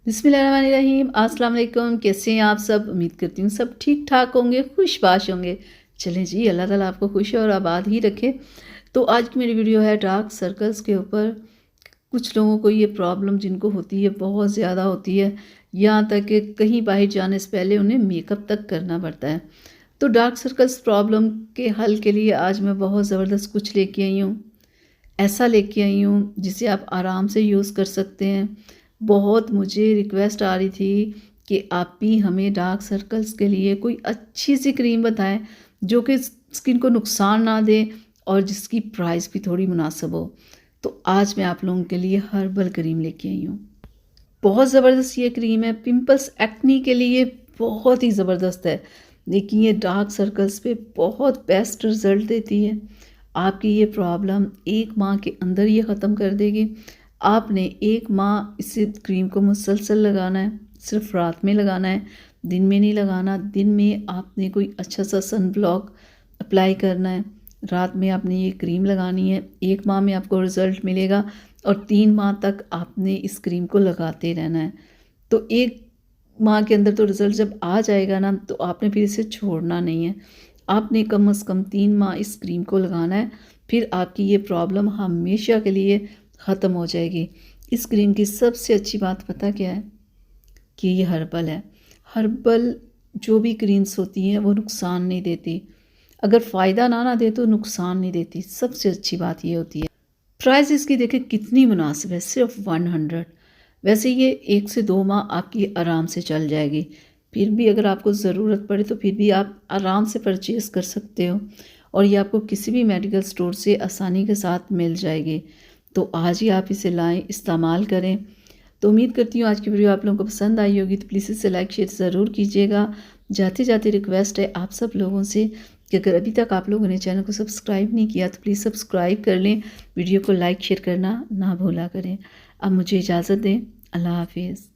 बिस्मिल्लाहिर्रहमानिर्रहीम। अस्सलाम वालेकुम। कैसे हैं आप सब? उम्मीद करती हूँ सब ठीक ठाक होंगे, खुशबाश होंगे। चलें जी, अल्लाह ताला आपको खुश और आबाद ही रखे। तो आज की मेरी वीडियो है डार्क सर्कल्स के ऊपर। कुछ लोगों को ये प्रॉब्लम जिनको होती है बहुत ज़्यादा होती है, यहाँ तक कि कहीं बाहर जाने से पहले उन्हें मेकअप तक करना पड़ता है। तो डार्क सर्कल्स प्रॉब्लम के हल के लिए आज मैं बहुत ज़बरदस्त कुछ लेके आई हूँ। ऐसा लेके आई हूँ जिसे आप आराम से यूज़ कर सकते हैं। बहुत मुझे रिक्वेस्ट आ रही थी कि आप भी हमें डार्क सर्कल्स के लिए कोई अच्छी सी क्रीम बताएं जो कि स्किन को नुकसान ना दे और जिसकी प्राइस भी थोड़ी मुनासिब हो। तो आज मैं आप लोगों के लिए हर्बल क्रीम लेके आई हूँ। बहुत ज़बरदस्त ये क्रीम है, पिंपल्स एक्नी के लिए बहुत ही ज़बरदस्त है, लेकिन ये डार्क सर्कल्स पे बहुत बेस्ट रिज़ल्ट देती है। आपकी ये प्रॉब्लम 1 माह के अंदर ये ख़त्म कर देगी। आपने 1 माह इस क्रीम को मुसलसल लगाना है, सिर्फ रात में लगाना है, दिन में नहीं लगाना। दिन में आपने कोई अच्छा सा सन ब्लॉक अप्लाई करना है, रात में आपने ये क्रीम लगानी है। 1 माह में आपको रिज़ल्ट मिलेगा और 3 माह तक आपने इस क्रीम को लगाते रहना है। तो 1 माह के अंदर तो रिज़ल्ट जब आ जाएगा ना, तो आपने फिर इसे छोड़ना नहीं है। आपने कम से कम 3 माह इस क्रीम को लगाना है, फिर आपकी ये प्रॉब्लम हमेशा के लिए ख़त्म हो जाएगी। इस क्रीम की सबसे अच्छी बात पता क्या है? कि ये हर्बल है। हर्बल जो भी क्रीम्स होती हैं वो नुकसान नहीं देती। अगर फ़ायदा ना दे तो नुकसान नहीं देती। सबसे अच्छी बात ये होती है। प्राइस इसकी देखिए कितनी मुनासिब है, सिर्फ 100। वैसे ये 1 से 2 माह आपकी आराम से चल जाएगी। फिर भी अगर आपको ज़रूरत पड़े तो फिर भी आप आराम से परचेज़ कर सकते हो और ये आपको किसी भी मेडिकल स्टोर से आसानी के साथ मिल जाएगी। तो आज ही आप इसे लाएँ, इस्तेमाल करें। तो उम्मीद करती हूँ आज की वीडियो आप लोगों को पसंद आई होगी, तो प्लीज़ इसे लाइक शेयर ज़रूर कीजिएगा। जाते जाते रिक्वेस्ट है आप सब लोगों से कि अगर अभी तक आप लोगों ने चैनल को सब्सक्राइब नहीं किया तो प्लीज़ सब्सक्राइब कर लें, वीडियो को लाइक शेयर करना ना भूला करें। अब मुझे इजाज़त दें। अल्लाह हाफिज़।